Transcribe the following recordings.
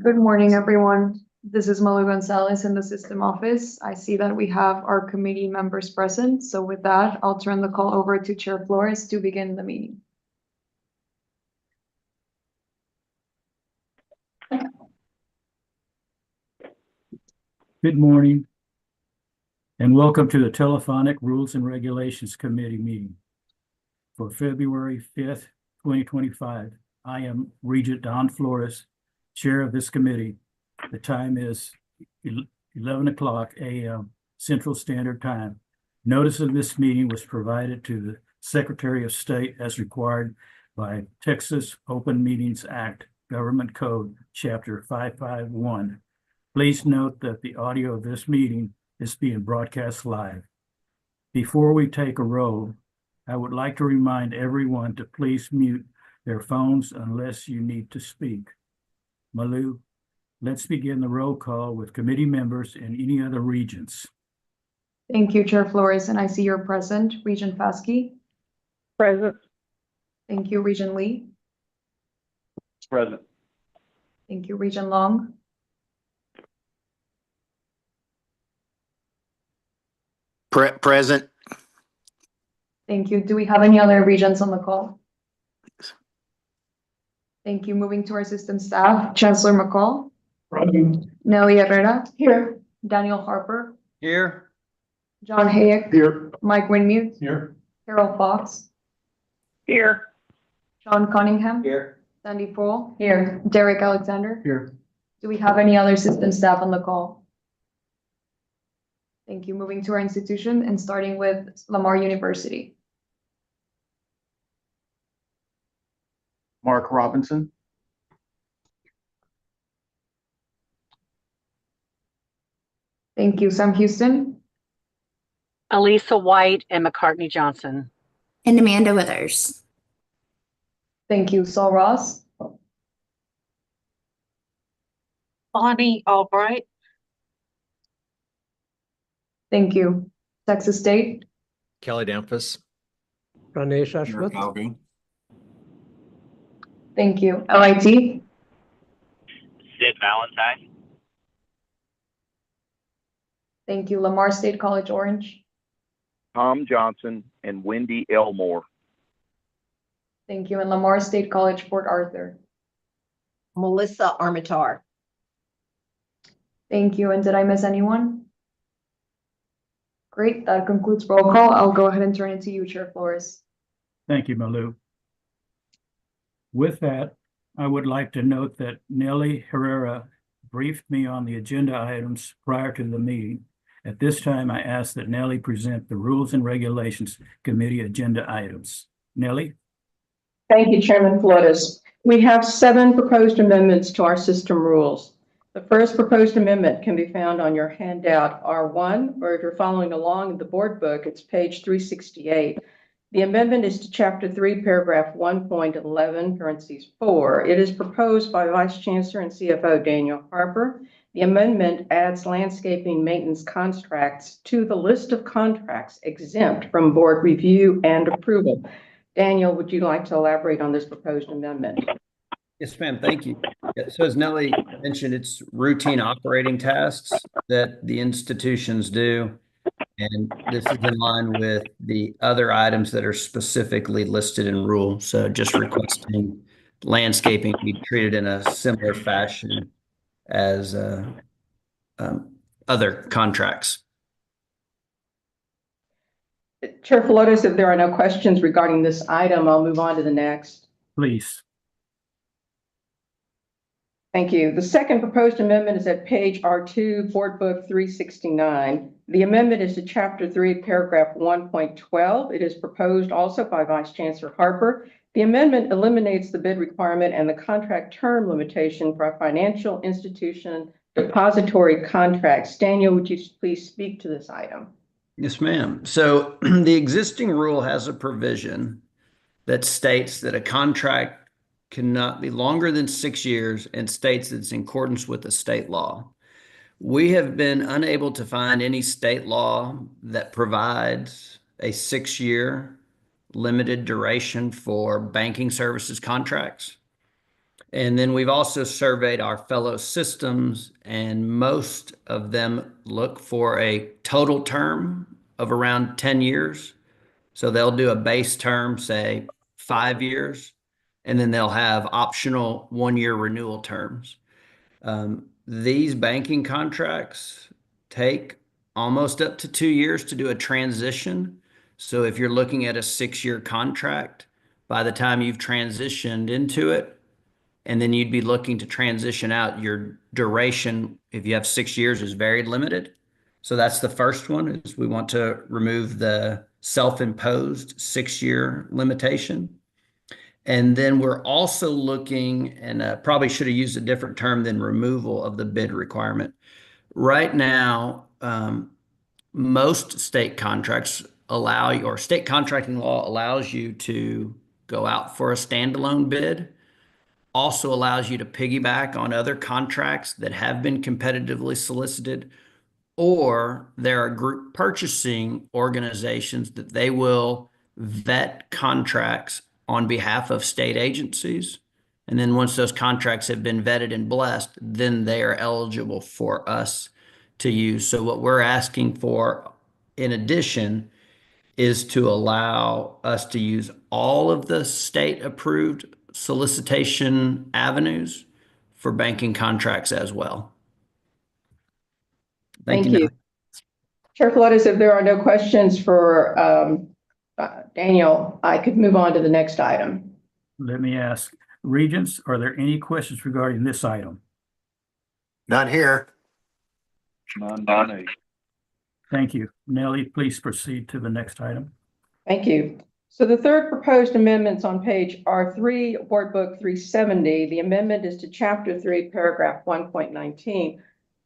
Good morning, everyone. This is Malu Gonzalez in the system office. I see that we have our committee members present. So with that, I'll turn the call over to Chair Flores to begin the meeting. Good morning, and welcome to the Telephonic Rules and Regulations Committee meeting for February 5th, 2025. I am Regent Don Flores, Chair of this committee. The time is 11 a.m. Central Standard Time. Notice of this meeting was provided to the Secretary of State as required by Texas Open Meetings Act, Government Code, Chapter 551. Please note that the audio of this meeting is being broadcast live. Before we take a roll, I would like to remind everyone to please mute their phones unless you need to speak. Malu, let's begin the roll call with committee members in any other regions. Thank you, Chair Flores, and I see you're present. Regent Faskey. Present. Thank you, Regent Lee. Present. Thank you, Regent Long. Present. Thank you. Do we have any other regions on the call? Thank you. Moving to our system staff, Chancellor McCall. Present. Nelly Herrera. Here. Daniel Harper. Here. John Hayek. Here. Mike Winmute. Here. Carol Fox. Here. Sean Cunningham. Here. Sandy Poole. Here. Derek Alexander. Here. Do we have any other system staff on the call? Thank you. Moving to our institution and starting with Lamar University. Mark Robinson. Thank you. Sam Houston. Elisa White and McCartney Johnson. And Amanda Withers. Thank you. Saul Ross. Bonnie Albright. Thank you. Texas State. Kelly Damphus. Ranesh Ashwath. Thank you. LIT. Sid Valentine. Thank you. Lamar State College Orange. Tom Johnson and Wendy Elmore. Thank you. And Lamar State College Port Arthur. Melissa Armitar. Thank you. And did I miss anyone? Great. That concludes roll call. I'll go ahead and turn it to you, Chair Flores. Thank you, Malu. With that, I would like to note that Nelly Herrera briefed me on the agenda items prior to the meeting. At this time, I ask that Nelly present the Rules and Regulations Committee agenda items. Nelly? Thank you, Chairman Flores. We have 7 proposed amendments to our system rules. The first proposed amendment can be found on your handout R1, or if you're following along in the board book, it's page 368. The amendment is to Chapter 3, Paragraph 1.11, parentheses 4. It is proposed by Vice Chancellor and CFO Daniel Harper. The amendment adds landscaping maintenance contracts to the list of contracts exempt from board review and approval. Daniel, would you like to elaborate on this proposed amendment? Yes, ma'am. Thank you. So as Nelly mentioned, it's routine operating tasks that the institutions do. And this is in line with the other items that are specifically listed in rule. So just requesting landscaping be treated in a similar fashion as other contracts. Chair Flores, if there are no questions regarding this item, I'll move on to the next. Please. Thank you. The second proposed amendment is at page R2, Board Book 369. The amendment is to Chapter 3, Paragraph 1.12. It is proposed also by Vice Chancellor Harper. The amendment eliminates the bid requirement and the contract term limitation for financial institution depository contracts. Daniel, would you please speak to this item? Yes, ma'am. So the existing rule has a provision that states that a contract cannot be longer than 6 years and states it's in accordance with the state law. We have been unable to find any state law that provides a 6-year limited duration for banking services contracts. And then we've also surveyed our fellow systems, and most of them look for a total term of around 10 years. So they'll do a base term, say 5 years, and then they'll have optional 1-year renewal terms. These banking contracts take almost up to 2 years to do a transition. So if you're looking at a 6-year contract, by the time you've transitioned into it, and then you'd be looking to transition out, your duration, if you have 6 years, is very limited. So that's the first one, is we want to remove the self-imposed 6-year limitation. And then we're also looking, and probably should have used a different term than removal of the bid requirement. Right now, most state contracts allow you, or state contracting law allows you to go out for a standalone bid, also allows you to piggyback on other contracts that have been competitively solicited, or there are group purchasing organizations that they will vet contracts on behalf of state agencies. And then once those contracts have been vetted and blessed, then they are eligible for us to use. So what we're asking for in addition is to allow us to use all of the state approved solicitation avenues for banking contracts as well. Thank you. Nellie. Chair Flores, if there are no questions for Daniel, I could move on to the next item. Let me ask, Regents, are there any questions regarding this item? None here. None for me. Thank you. Nellie, please proceed to the next item. Thank you. So the third proposed amendment's on page R3, Board Book 370. The amendment is to Chapter 3, Paragraph 1.19.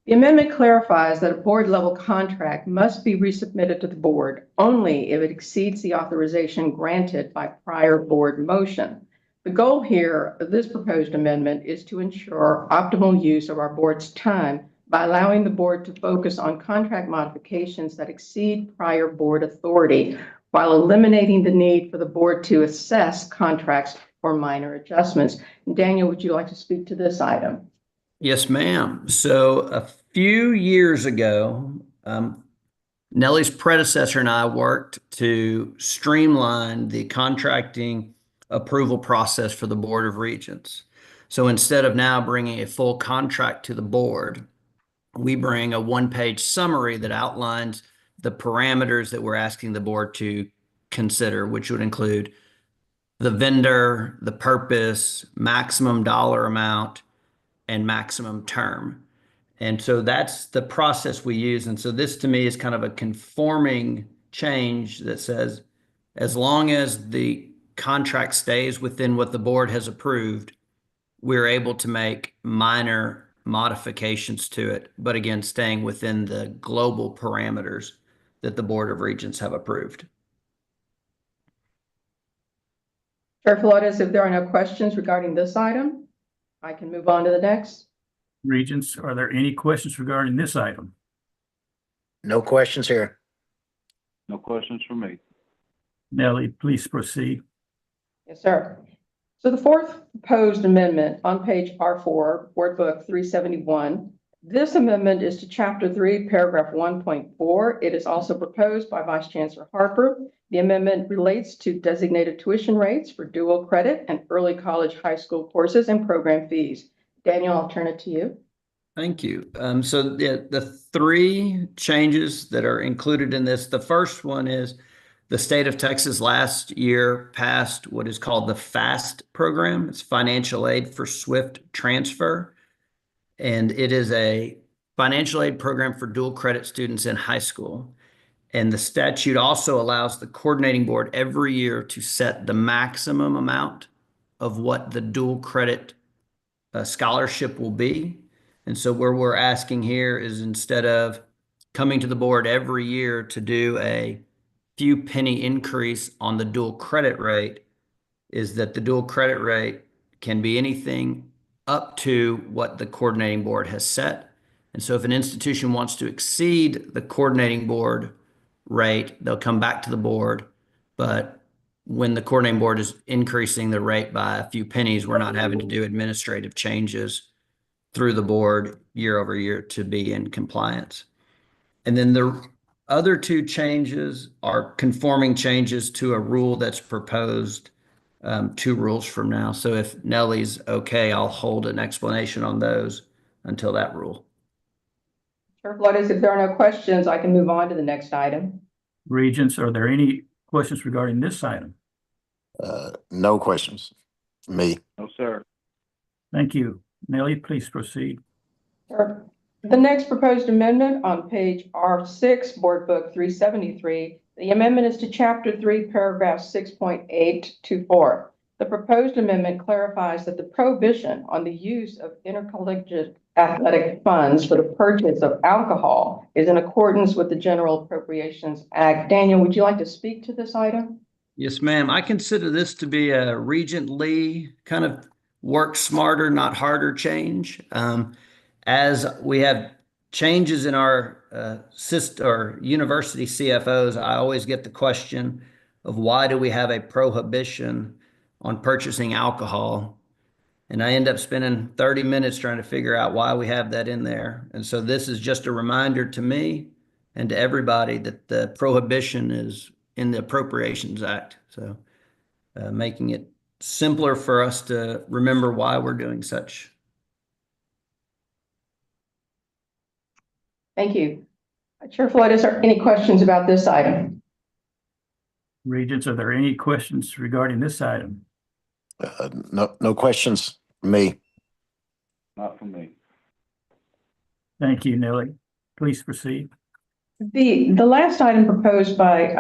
The amendment clarifies that a board-level contract must be resubmitted to the board only if it exceeds the authorization granted by prior board motion. The goal here of this proposed amendment is to ensure optimal use of our board's time by allowing the board to focus on contract modifications that exceed prior board authority, while eliminating the need for the board to assess contracts for minor adjustments. Daniel, would you like to speak to this item? Yes, ma'am. So a few years ago, Nellie's predecessor and I worked to streamline the contracting approval process for the Board of Regents. So instead of now bringing a full contract to the board, we bring a one-page summary that outlines the parameters that we're asking the board to consider, which would include the vendor, the purpose, maximum dollar amount, and maximum term. And so that's the process we use. And so this to me is kind of a conforming change that says, as long as the contract stays within what the board has approved, we're able to make minor modifications to it, but again, staying within the global parameters that the Board of Regents have approved. Chair Flores, if there are no questions regarding this item, I can move on to the next. Regents, are there any questions regarding this item? No questions here. No questions for me. Nellie, please proceed. Yes, sir. So the fourth proposed amendment on page R4, Board Book 371. This amendment is to Chapter 3, Paragraph 1.4. It is also proposed by Vice Chancellor Harper. The amendment relates to designated tuition rates for dual credit and early college high school courses and program fees. Daniel, I'll turn it to you. Thank you. So the three changes that are included in this, the first one is the state of Texas last year passed what is called the FAST program. It's financial aid for swift transfer. And it is a financial aid program for dual credit students in high school. And the statute also allows the coordinating board every year to set the maximum amount of what the dual credit scholarship will be. And so where we're asking here is, instead of coming to the board every year to do a few penny increase on the dual credit rate, is that the dual credit rate can be anything up to what the coordinating board has set. And so if an institution wants to exceed the coordinating board rate, they'll come back to the board. But when the coordinating board is increasing the rate by a few pennies, we're not having to do administrative changes through the board year over year to be in compliance. And then the other two changes are conforming changes to a rule that's proposed 2 rules from now. So if Nellie's okay, I'll hold an explanation on those until that rule. Chair Flores, if there are no questions, I can move on to the next item. Regents, are there any questions regarding this item? No questions. Me. No, sir. Thank you. Nellie, please proceed. Sure. The next proposed amendment on page R6, Board Book 373, the amendment is to Chapter 3, Paragraph 6.824. The proposed amendment clarifies that the prohibition on the use of intercollegiate athletic funds for the purchase of alcohol is in accordance with the General Appropriations Act. Daniel, would you like to speak to this item? Yes, ma'am. I consider this to be a Regent Lee kind of work smarter, not harder change. As we have changes in our system or university CFOs, I always get the question of why do we have a prohibition on purchasing alcohol? And I end up spending 30 minutes trying to figure out why we have that in there. And so this is just a reminder to me and to everybody that the prohibition is in the Appropriations Act. So making it simpler for us to remember why we're doing such. Thank you. Chair Floyd, is there any questions about this item? Regents, are there any questions regarding this item? No questions. Me. Not for me. Thank you, Nellie. Please proceed. The last item proposed by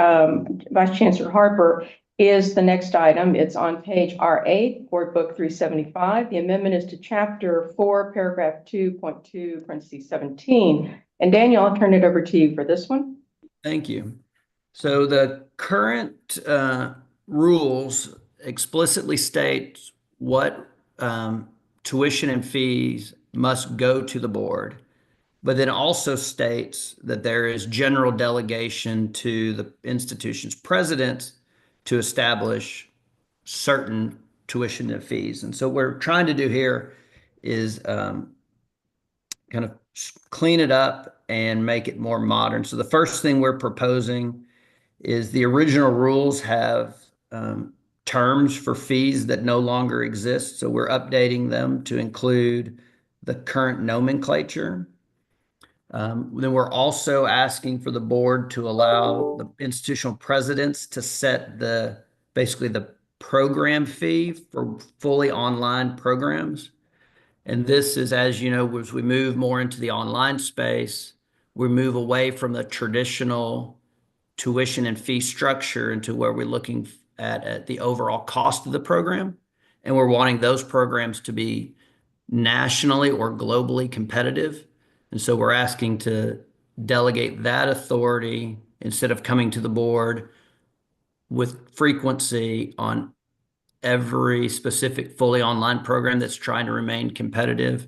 Vice Chancellor Harper is the next item. It's on page R8, Board Book 375. The amendment is to Chapter 4, Paragraph 2.2, parentheses 17. And Daniel, I'll turn it over to you for this one. Thank you. So the current rules explicitly state what tuition and fees must go to the board, but then also states that there is general delegation to the institution's president to establish certain tuition and fees. And so what we're trying to do here is kind of clean it up and make it more modern. So the first thing we're proposing is the original rules have terms for fees that no longer exist. So we're updating them to include the current nomenclature. Then we're also asking for the board to allow the institutional presidents to set basically the program fee for fully online programs. And this is, as you know, as we move more into the online space, we move away from the traditional tuition and fee structure into where we're looking at the overall cost of the program. And we're wanting those programs to be nationally or globally competitive. And so we're asking to delegate that authority instead of coming to the board with frequency on every specific fully online program that's trying to remain competitive.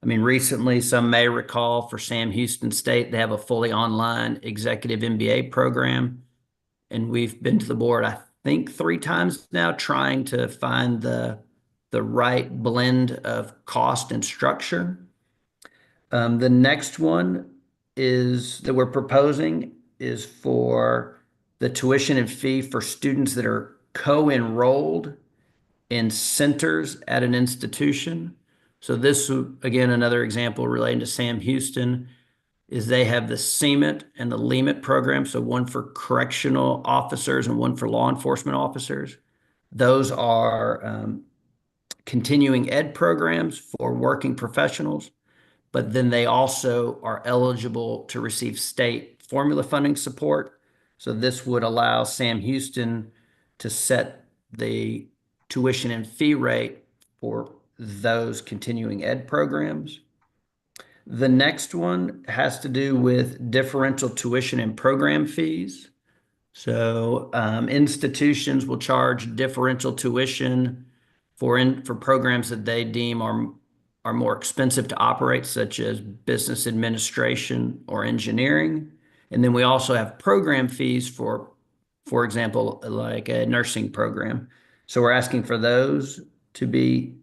I mean, recently, some may recall for Sam Houston State, they have a fully online executive MBA program. And we've been to the board, I think 3 times now, trying to find the right blend of cost and structure. The next one is that we're proposing is for the tuition and fee for students that are co-enrolled in centers at an institution. So this, again, another example relating to Sam Houston is they have the CMET and the LEMET program. So one for correctional officers and one for law enforcement officers. Those are continuing ed programs for working professionals, but then they also are eligible to receive state formula funding support. So this would allow Sam Houston to set the tuition and fee rate for those continuing ed programs. The next one has to do with differential tuition and program fees. So institutions will charge differential tuition for programs that they deem are more expensive to operate, such as business administration or engineering. And then we also have program fees for for example, like a nursing program. So we're asking for those to be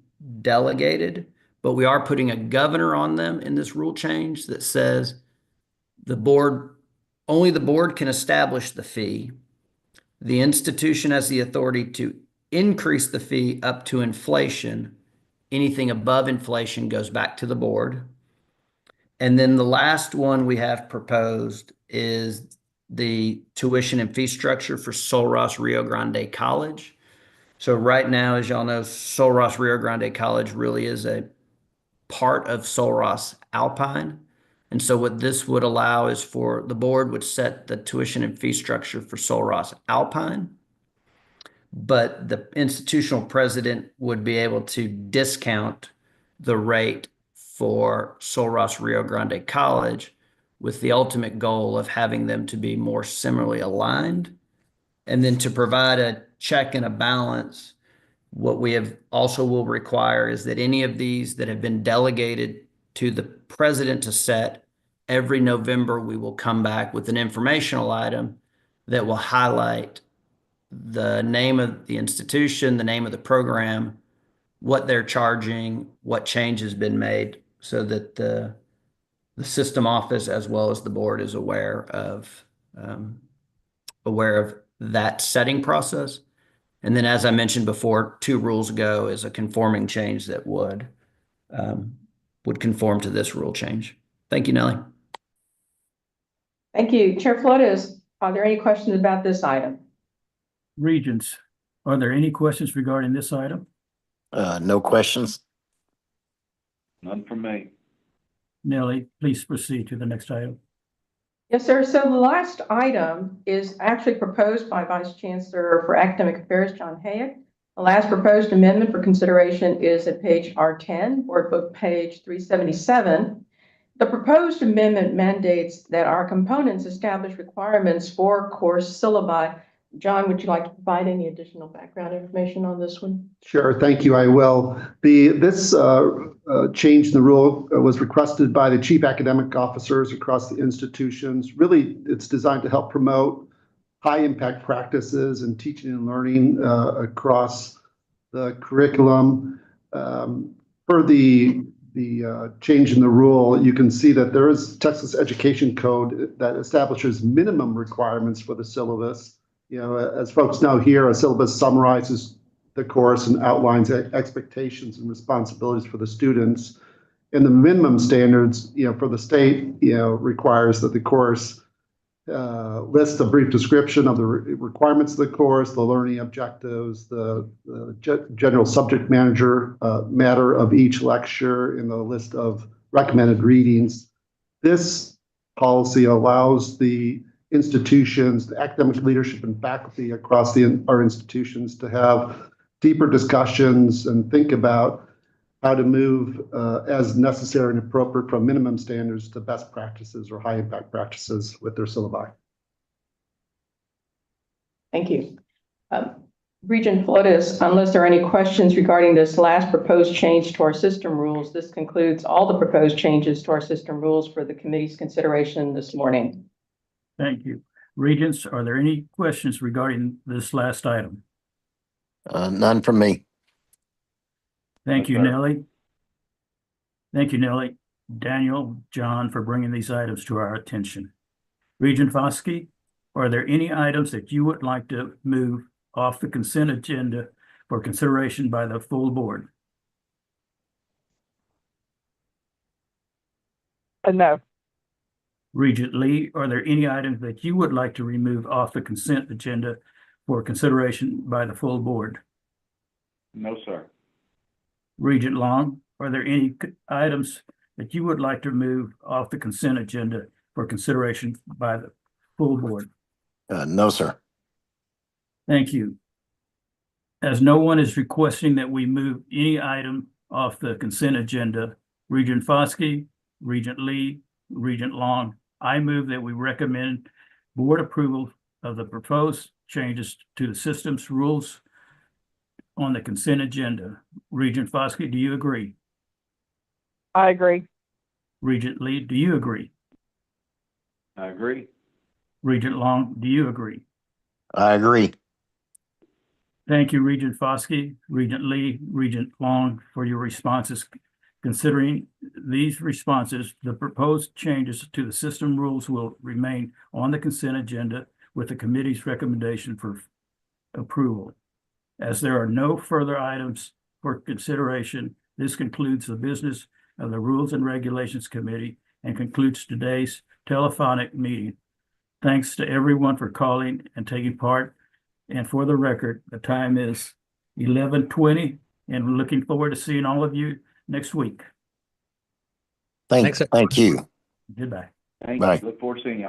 delegated, but we are putting a governor on them in this rule change that says only the board can establish the fee. The institution has the authority to increase the fee up to inflation. Anything above inflation goes back to the board. And then the last one we have proposed is the tuition and fee structure for Sul Ross Rio Grande College. So right now, as y'all know, Sul Ross Rio Grande College really is a part of Sul Ross Alpine. And so what this would allow is for the board would set the tuition and fee structure for Sul Ross Alpine, but the institutional president would be able to discount the rate for Sul Ross Rio Grande College with the ultimate goal of having them to be more similarly aligned. And then to provide a check and a balance, what we have also will require is that any of these that have been delegated to the president to set, every November, we will come back with an informational item that will highlight the name of the institution, the name of the program, what they're charging, what change has been made, so that the system office as well as the board is aware of that setting process. And then, as I mentioned before, 2 rules ago is a conforming change that would conform to this rule change. Thank you, Nellie. Thank you. Chair Flores, are there any questions about this item? Regents, are there any questions regarding this item? No questions. None from me. Nellie, please proceed to the next item. Yes, sir. So the last item is actually proposed by Vice Chancellor for Academic Affairs, John Hayek. The last proposed amendment for consideration is at page R10, Board Book page 377. The proposed amendment mandates that our components establish requirements for course syllabi. John, would you like to provide any additional background information on this one? Sure, thank you, I will. This change in the rule was requested by the chief academic officers across the institutions. Really, it's designed to help promote high-impact practices in teaching and learning across the curriculum. For the change in the rule, you can see that there is Texas Education Code that establishes minimum requirements for the syllabus. You know, as folks know here, a syllabus summarizes the course and outlines expectations and responsibilities for the students. And the minimum standards, for the state, requires that the course lists a brief description of the requirements of the course, the learning objectives, the general subject matter of each lecture, and the list of recommended readings. This policy allows the institutions, the academic leadership and faculty across our institutions to have deeper discussions and think about how to move as necessary and appropriate from minimum standards to best practices or high impact practices with their syllabi. Thank you. Regent Flores, unless there are any questions regarding this last proposed change to our system rules, this concludes all the proposed changes to our system rules for the committee's consideration this morning. Thank you. Regents, are there any questions regarding this last item? None from me. Thank you, Nellie. Thank you, Nellie, Daniel, John, for bringing these items to our attention. Regent Foskey, are there any items that you would like to move off the consent agenda for consideration by the full board? No. Regent Lee, are there any items that you would like to remove off the consent agenda for consideration by the full board? No, sir. Regent Long, are there any items that you would like to move off the consent agenda for consideration by the full board? No, sir. Thank you. As no one is requesting that we move any item off the consent agenda, Regent Foskey, Regent Lee, Regent Long, I move that we recommend board approval of the proposed changes to the system's rules on the consent agenda. Regent Foskey, do you agree? I agree. Regent Lee, do you agree? I agree. Regent Long, do you agree? I agree. Thank you, Regent Foskey, Regent Lee, Regent Long, for your responses. Considering these responses, the proposed changes to the system rules will remain on the consent agenda with the committee's recommendation for approval. As there are no further items for consideration, this concludes the business of the Rules and Regulations Committee and concludes today's telephonic meeting. Thanks to everyone for calling and taking part. And for the record, the time is 11:20, and we're looking forward to seeing all of you next week. Thank you. Goodbye. Thank Bye. you. Look forward to seeing you.